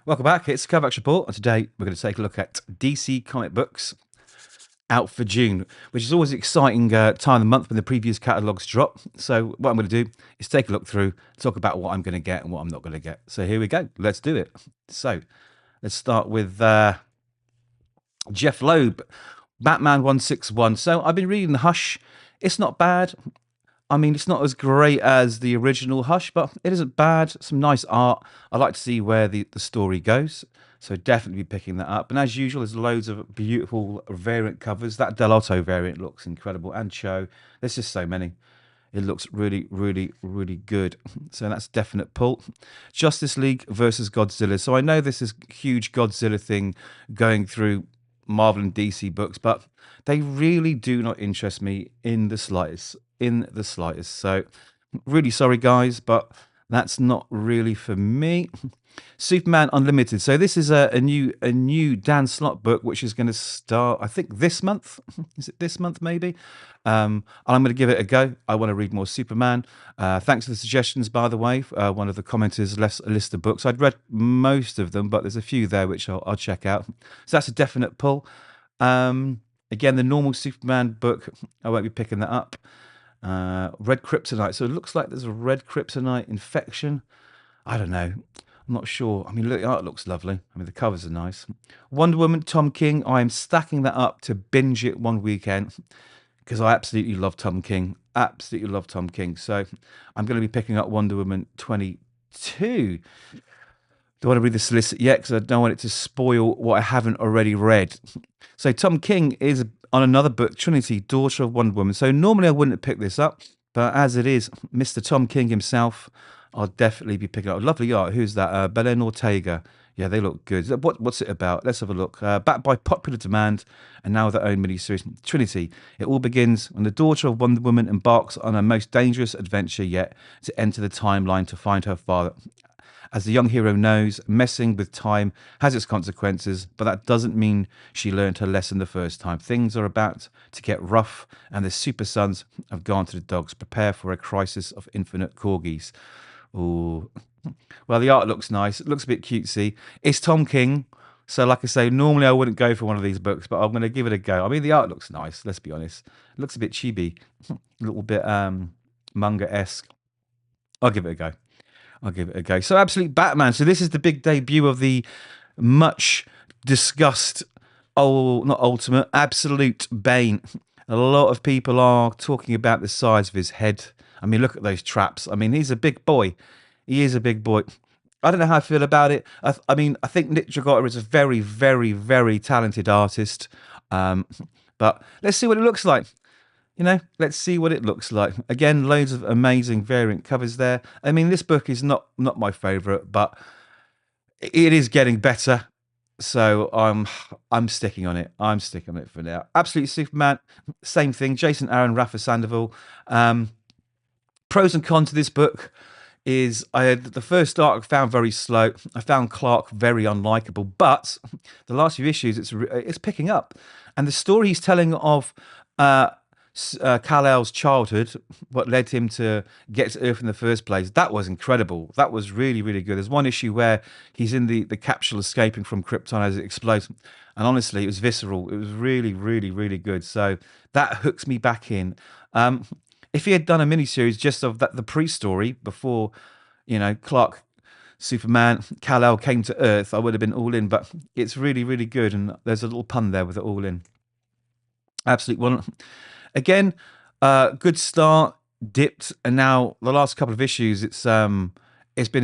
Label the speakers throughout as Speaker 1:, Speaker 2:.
Speaker 1: Welcome back. It's the Kovacs Report, and today we're going to take a look at DC comic books out for June, which is always an exciting time of the month when the previous catalogues drop. So what I'm going to do is take a look through, talk about what I'm going to get and what I'm not going to get. So here we go. Let's do it. So let's start with Jeff Loeb, Batman 161. So I've been reading Hush. It's not bad. I mean, it's not as great as the original Hush, but it isn't bad. Some nice art. I like to see where the story goes. So definitely be picking that up. And as usual, there's loads of beautiful variant covers. That Del Otto variant looks incredible. And Cho. There's just so many. It looks really, really, really good. So that's definite pull. Justice League versus Godzilla. So I know this is a huge Godzilla thing going through Marvel and DC books, but they really do not interest me in the slightest. In the slightest. So really sorry, guys, but that's not really for me. Superman Unlimited. So this is a new Dan Slott book, which is going to start, I think, this month. Is it this month, maybe? And I'm going to give it a go. I want to read more Superman. Thanks for the suggestions, by the way. One of the commenters left a list of books. I'd read most of them, but there's a few there which I'll check out. So that's a definite pull. Again, the normal Superman book, I won't be picking that up. Red Kryptonite. So it looks like there's a red Kryptonite infection. I don't know. I'm not sure. I mean, look, the art looks lovely. I mean, the covers are nice. Wonder Woman, Tom King. I am stacking that up to binge it one weekend because I absolutely love Tom King. Absolutely love Tom King. So I'm going to be picking up Wonder Woman 22. Don't want to read the solicit yet because I don't want it to spoil what I haven't already read. So Tom King is on another book, Trinity, Daughter of Wonder Woman. So normally I wouldn't have picked this up, but as it is, Mr. Tom King himself, I'll definitely be picking up. Lovely art. Who's that? Belen Ortega. Yeah, they look good. What's it about? Let's have a look. Backed by popular demand and now their own miniseries, Trinity. It all begins when the daughter of Wonder Woman embarks on her most dangerous adventure yet to enter the timeline to find her father. As the young hero knows, messing with time has its consequences, but that doesn't mean she learned her lesson the first time. Things are about to get rough, and the super sons have gone to the dogs. Prepare for a crisis of infinite corgis. Ooh. Well, the art looks nice. It looks a bit cutesy. It's Tom King. So, like I say, normally I wouldn't go for one of these books, but I'm going to give it a go. I mean, the art looks nice, let's be honest. It looks a bit chibi, a little bit manga-esque. I'll give it a go. I'll give it a go. So, Absolute Batman. So, this is the big debut of the much discussed, not Ultimate, Absolute Bane. A lot of people are talking about the size of his head. I mean, look at those traps. I mean, he's a big boy. He is a big boy. I don't know how I feel about it. I mean, I think Nick Dragotta is a very, very, very talented artist. But let's see what it looks like. You know, let's see what it looks like. Again, loads of amazing variant covers there. I mean, this book is not my favorite, but it is getting better. So I'm sticking on it. I'm sticking on it for now. Absolute Superman, same thing. Jason Aaron, Rafa Sandoval. Pros and cons to this book is the first arc I found very slow. I found Clark very unlikable, but the last few issues it's picking up, and the story he's telling of Kal-El's childhood, what led him to get to Earth in the first place, that was incredible. That was really, really good. There's one issue where he's in the capsule escaping from Krypton as it explodes, and honestly, it was visceral. It was really, really, really good. So that hooks me back in. If he had done a miniseries just of the pre-story before, you know, Clark, Superman, Kal-El came to Earth, I would have been all in. But it's really, really good, and there's a little pun there with it all in. Absolute one. Again, good start, dipped, and now the last couple of issues, it's been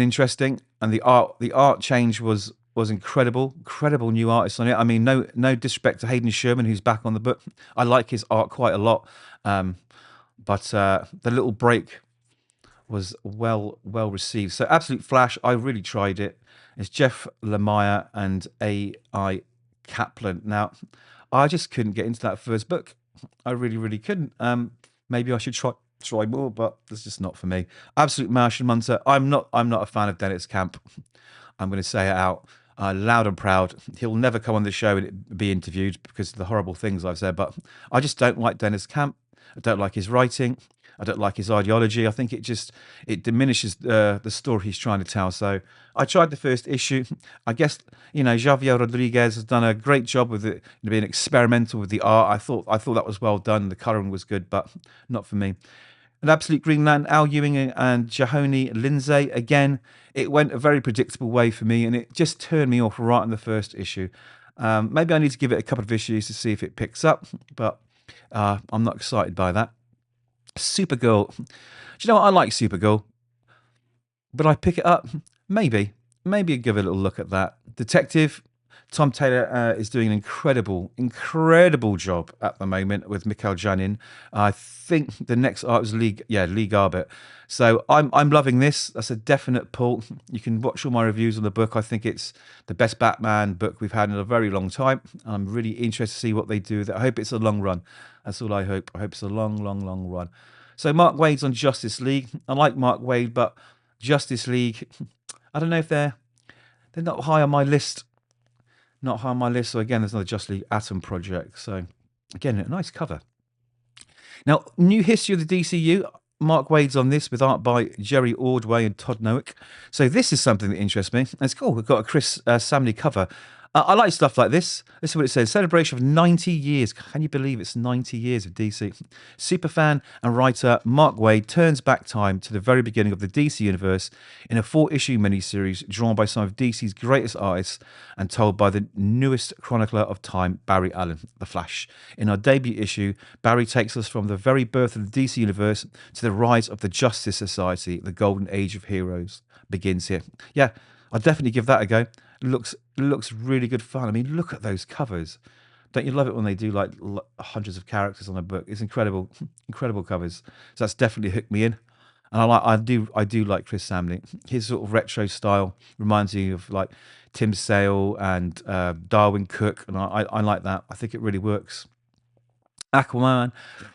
Speaker 1: interesting, and the art change was incredible. Incredible new artists on it. I mean, no disrespect to Hayden Sherman, who's back on the book. I like his art quite a lot. But the little break was well received. So Absolute Flash, I really tried it. It's Jeff Lemire and A.I. Kaplan. Now, I just couldn't get into that first book. I really couldn't. Maybe I should try more, but it's just not for me. Absolute Martian Munter. I'm not a fan of Dennis Camp. I'm going to say it out loud and proud. He'll never come on the show and be interviewed because of the horrible things I've said. But I just don't like Dennis Camp. I don't like his writing. I don't like his ideology. I think it diminishes the story he's trying to tell. So I tried the first issue. I guess Javier Rodriguez has done a great job with it, being experimental with the art. I thought that was well done. The colouring was good, but not for me. An Absolute Greenland, Al Ewing and Jahoni Lindsay. Again, it went a very predictable way for me, and it just turned me off right in the first issue. Maybe I need to give it a couple of issues to see if it picks up, but I'm not excited by that. Supergirl. Do you know what? I like Supergirl. But I pick it up? Maybe. Maybe give a little look at that. Detective. Tom Taylor is doing an incredible job at the moment with Mikhail Janin. I think the next art was League Arbit. So I'm loving this. That's a definite pull. You can watch all my reviews on the book. I think it's the best Batman book we've had in a very long time. I'm really interested to see what they do with it. I hope it's a long run. That's all I hope. I hope it's a long, long, long run. So Mark Waid's on Justice League. I like Mark Waid, but Justice League, I don't know if they're not high on my list. Not high on my list. So again, there's another Justice League Atom project. So again, a nice cover. Now, new history of the DCU. Mark Waid's on this with art by Jerry Ordway and Todd Nowick. So this is something that interests me. It's cool. We've got a Chris Samney cover. I like stuff like this. This is what it says. Celebration of 90 years. Can you believe it's 90 years of DC? Superfan and writer Mark Waid turns back time to the very beginning of the DC universe in a 4-issue miniseries drawn by some of DC's greatest artists and told by the newest chronicler of time, Barry Allen, The Flash. In our debut issue, Barry takes us from the very birth of the DC universe to the rise of the Justice Society. The golden age of heroes begins here. Yeah, I'll definitely give that a go. Looks really good fun. I mean, look at those covers. Don't you love it when they do like hundreds of characters on a book? It's incredible, incredible covers. So that's definitely hooked me in. And I do like Chris Samney. His sort of retro style reminds me of like Tim Sale and Darwin Cook, and I like that. I think it really works. Aquaman.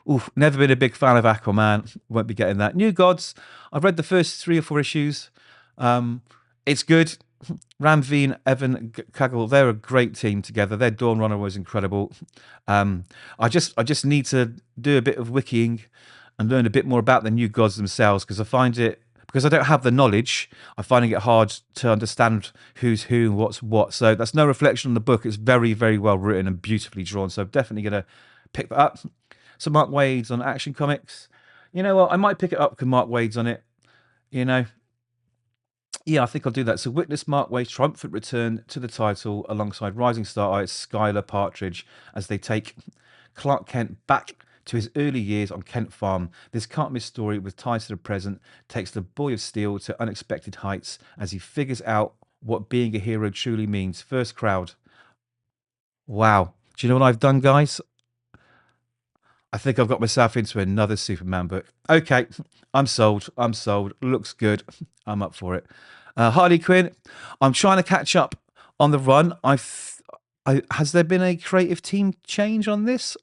Speaker 1: Oof, never been a big fan of Aquaman. Won't be getting that. New Gods. I've read the first 3 or 4 issues. It's good. Ram V and Evan Kaggle, they're a great team together. Their Dawn Runner was incredible. I just need to do a bit of wikiing and learn a bit more about the New Gods themselves, because I don't have the knowledge, I'm finding it hard to understand who's who and what's what. So that's no reflection on the book. It's very, very well written and beautifully drawn. So I'm definitely going to pick that up. So Mark Waid's on Action Comics. You know what? I might pick it up because Mark Waid's on it. Yeah, I think I'll do that. So witness Mark Waid's triumphant return to the title alongside rising star artist Skylar Partridge as they take Clark Kent back to his early years on Kent Farm. This can't-miss story with ties to the present takes the Boy of Steel to unexpected heights as he figures out what being a hero truly means. First crowd. Wow. Do you know what I've done, guys? I think I've got myself into another Superman book. Okay, I'm sold. Looks good. I'm up for it. Harley Quinn. I'm trying to catch up on the run. Has there been a creative team change on this?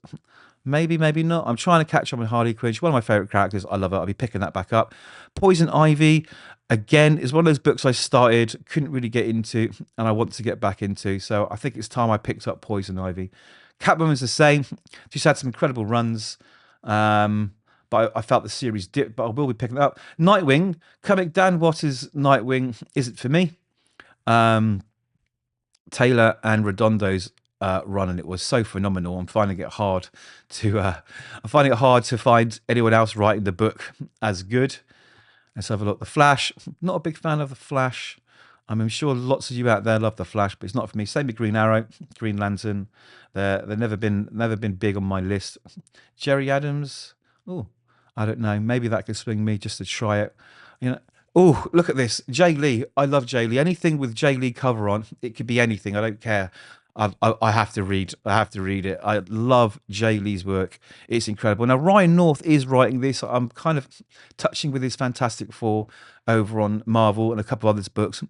Speaker 1: Maybe, maybe not. I'm trying to catch up on Harley Quinn. She's one of my favourite characters. I love her. I'll be picking that back up. Poison Ivy, again, is one of those books I started, couldn't really get into, and I want to get back into. So I think it's time I picked up Poison Ivy. Catwoman's the same. She's had some incredible runs, but I felt the series dipped, but I will be picking it up. Nightwing, comic Dan Watter's Nightwing isn't for me. Taylor and Redondo's run, and it was so phenomenal. I'm finding it hard to find anyone else writing the book as good. Let's have a look. The Flash. Not a big fan of the Flash. I'm sure lots of you out there love the Flash, but it's not for me. Same with Green Arrow, Green Lantern. They've never been big on my list. Jerry Adams. Oh, I don't know. Maybe that could swing me just to try it. Oh, look at this. Jay Lee. I love Jay Lee. Anything with Jay Lee cover on, it could be anything. I don't care. I have to read. I have to read it. I love Jay Lee's work. It's incredible. Now, Ryan North is writing this. I'm kind of touching with his Fantastic Four over on Marvel and a couple of others books.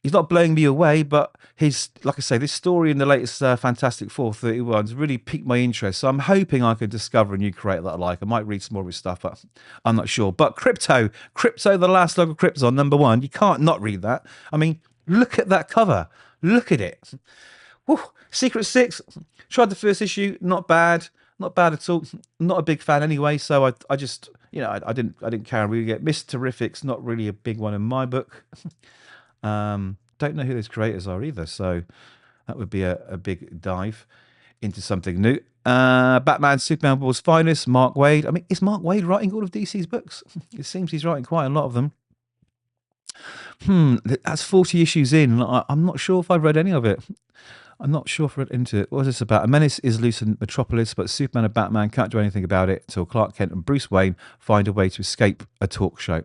Speaker 1: He's not blowing me away, but like I say, this story in the latest Fantastic Four 31's really piqued my interest. So I'm hoping I can discover a new creator that I like. I might read some more of his stuff, but I'm not sure. But Crypto, the last log of Krypton, #1. You can't not read that. I mean, look at that cover. Look at it. Woo. Secret Six. Tried the first issue, not bad. not bad at all. Not a big fan anyway, so I just, I didn't care really get Mr. Terrific's not really a big one in my book. Don't know who those creators are either, so that would be a big dive into something new. Batman, Superman, World's Finest, Mark Waid. I mean, is Mark Waid writing all of DC's books? It seems he's writing quite a lot of them. That's 40 issues in. I'm not sure if I've read any of it. I'm not sure if I read into it. What is this about? A menace is loose in Metropolis, but Superman and Batman can't do anything about it until Clark Kent and Bruce Wayne find a way to escape a talk show.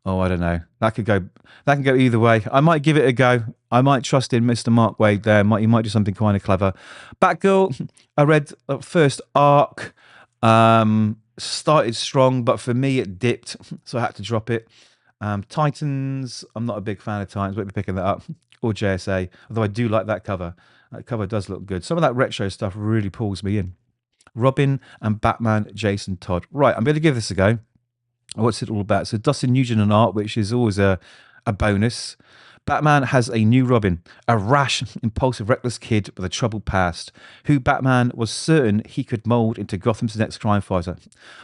Speaker 1: Oh, I don't know. That can go either way. I might give it a go. I might trust in Mr. Mark Waid there. He might do something kind of clever. Batgirl, I read the first arc. Started strong, but for me it dipped, so I had to drop it. Titans, I'm not a big fan of Titans. Won't be picking that up. Or JSA, although I do like that cover. That cover does look good. Some of that retro stuff really pulls me in. Robin and Batman, Jason Todd. Right, I'm going to give this a go. What's it all about? So Dustin Nugent and art, which is always a bonus. Batman has a new Robin, a rash, impulsive, reckless kid with a troubled past, who Batman was certain he could mould into Gotham's next crime fighter.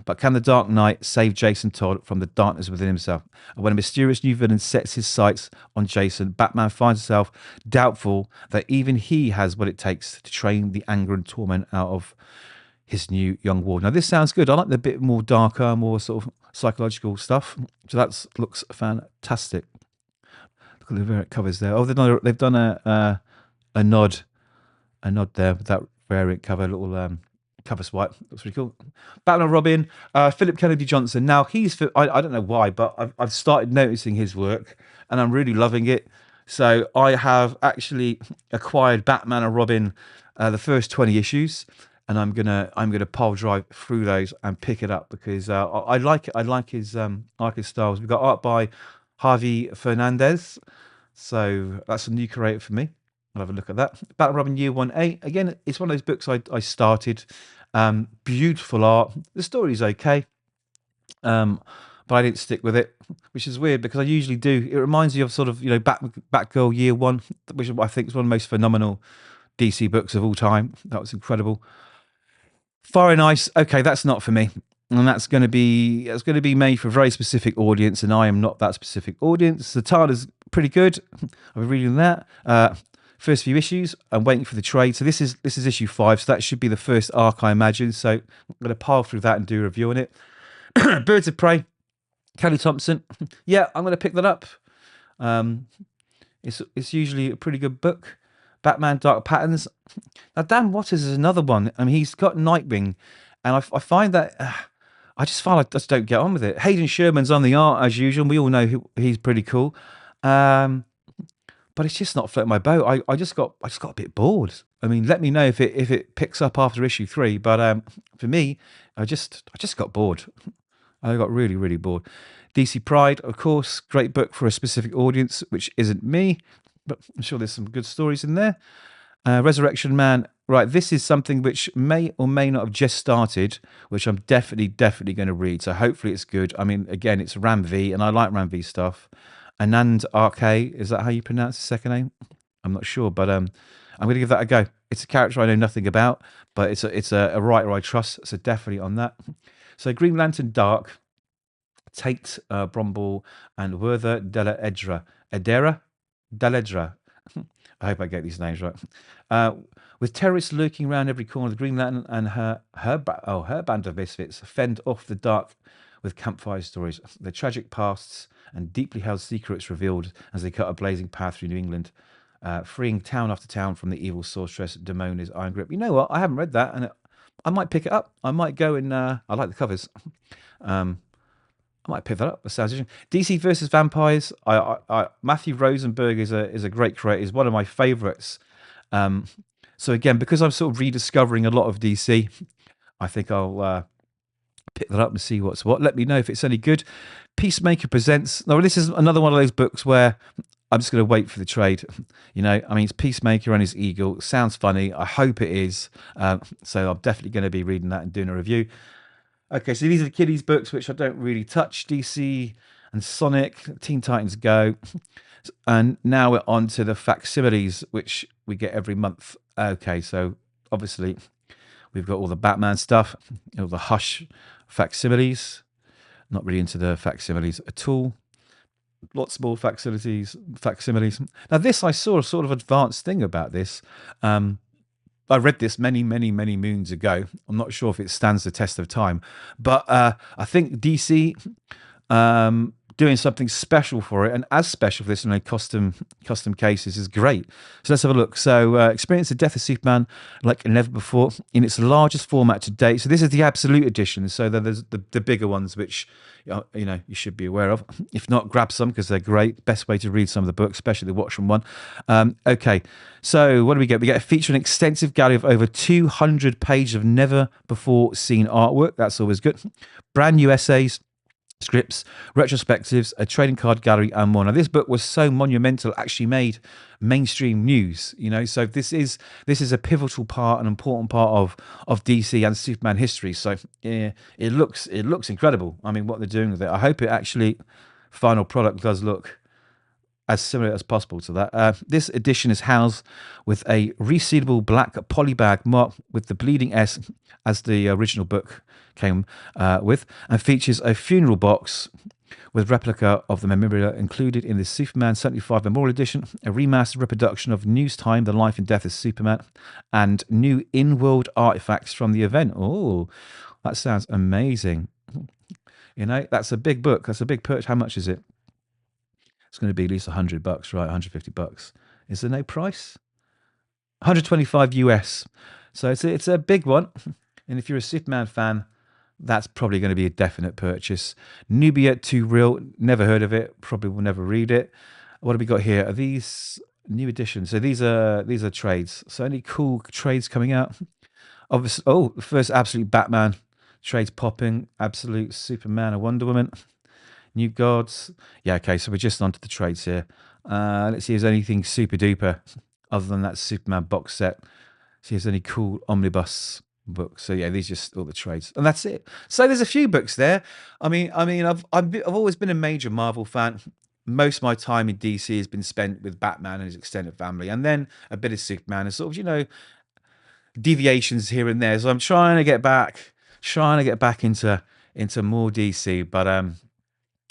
Speaker 1: But can the Dark Knight save Jason Todd from the darkness within himself? And when a mysterious new villain sets his sights on Jason, Batman finds himself doubtful that even he has what it takes to train the anger and torment out of his new young ward. Now, this sounds good. I like the bit more darker, more sort of psychological stuff. So that looks fantastic. Look at the variant covers there. Oh, they've done a nod there with that variant cover, little cover swipe. Looks really cool. Batman and Robin, Philip Kennedy Johnson. Now I don't know why, but I've started noticing his work, and I'm really loving it. So I have actually acquired Batman and Robin, the first 20 issues, and I'm gonna pile drive through those and pick it up because I like it. I like his styles. We've got art by Harvey Fernandez, so that's a new creator for me. I'll have a look at that. Batman Robin Year 1A. Again, it's one of those books I started. Beautiful art. The story's okay, but I didn't stick with it, which is weird because I usually do. It reminds me of sort of Batgirl Year 1, which I think is one of the most phenomenal DC books of all time. That was incredible. Fire Nice. Okay, that's not for me. And that's going to be made for a very specific audience, and I am not that specific audience. The title is pretty good. I've been reading that. First few issues. I'm waiting for the trade. So this is issue 5. So that should be the first arc, I imagine. So I'm going to pile through that and do a review on it. Birds of Prey. Kelly Thompson. Yeah, I'm going to pick that up. It's usually a pretty good book. Batman Dark Patterns. Now Dan Waters is another one. I mean, he's got Nightwing, and I find that. I just don't get on with it. Hayden Sherman's on the art as usual. We all know he's pretty cool, but it's just not floating my boat. I just got a bit bored. I mean, let me know if it picks up after issue 3. But for me, I just got bored. I got really, really bored. DC Pride, of course, great book for a specific audience, which isn't me, but I'm sure there's some good stories in there. Resurrection Man. Right, this is something which may or may not have just started, which I'm definitely going to read. So hopefully it's good. I mean, again, it's Ram V, and I like Ram V stuff. Anand RK, is that how you pronounce his second name? I'm not sure, but I'm going to give that a go. It's a character I know nothing about, but it's a writer I trust, so definitely on that. So Green Lantern Dark, Tate Bromble and Werther Della Edera. I hope I get these names right. With terrorists lurking around every corner, the Green Lantern and her band of misfits fend off the dark with campfire stories. Their tragic pasts and deeply held secrets revealed as they cut a blazing path through New England, freeing town after town from the evil sorceress Damona's iron grip. You know what? I haven't read that, and I might pick it up. I might go and I like the covers. I might pick that up. That sounds interesting. DC versus Vampires. Matthew Rosenberg is a great creator. He's one of my favourites. So again, because I'm sort of rediscovering a lot of DC, I think I'll pick that up and see what's what. Let me know if it's any good. Peacemaker Presents. Now, this is another one of those books where I'm just going to wait for the trade. I mean, it's Peacemaker and his Eagle. Sounds funny. I hope it is. So I'm definitely going to be reading that and doing a review. Okay, so these are the kiddies books, which I don't really touch. DC and Sonic, Teen Titans Go. And now we're on to the facsimiles, which we get every month. Okay, so obviously We've got all the Batman stuff, all the Hush facsimiles. Not really into the facsimiles at all. Lots more facsimiles. Now, this, I saw a sort of advanced thing about this. I read this many, many, many moons ago. I'm not sure if it stands the test of time, but I think DC doing something special for it, and as special for this in a custom cases, is great. So let's have a look. So experience the death of Superman like never before in its largest format to date. So this is the absolute edition. So there's the bigger ones, which you should be aware of. If not, grab some because they're great. Best way to read some of the books, especially the Watchmen one. Okay, so what do we get? We get a feature an extensive gallery of over 200 pages of never before seen artwork. That's always good. Brand new essays, scripts, retrospectives, a trading card gallery, and more. Now, this book was so monumental, it actually made mainstream news. So this is a pivotal part, an important part of DC and Superman history. So yeah, it looks incredible. I mean, what they're doing with it. I hope it actually final product does look as similar as possible to that. This edition is housed with a resealable black polybag marked with the bleeding S as the original book came with, and features a funeral box with replica of the memorabilia included in the Superman 75 Memorial Edition, a remastered reproduction of News Time, The Life and Death of Superman, and new in-world artifacts from the event. Oh, that sounds amazing. That's a big book. That's a big purchase. How much is it? It's going to be at least $100, right? $150. Is there no price? 125 US. So it's a big one. And if you're a Superman fan, that's probably going to be a definite purchase. Nubia Too Real, never heard of it. Probably will never read it. What have we got here? Are these new editions? So these are trades. So any cool trades coming out? Obviously, the first Absolute Batman trades popping. Absolute Superman and Wonder Woman. New Gods. Yeah, okay, so we're just onto the trades here. Let's see if there's anything super duper other than that Superman box set. See if there's any cool Omnibus books. So yeah, these are just all the trades, and that's it. So there's a few books there. I mean, I've always been a major Marvel fan. Most of my time in DC has been spent with Batman and his extended family, and then a bit of Superman and sort of deviations here and there. So I'm trying to get back into more DC, but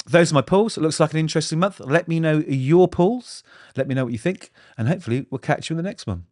Speaker 1: those are my pulls. It looks like an interesting month. Let me know your pulls. Let me know what you think, and hopefully we'll catch you in the next one.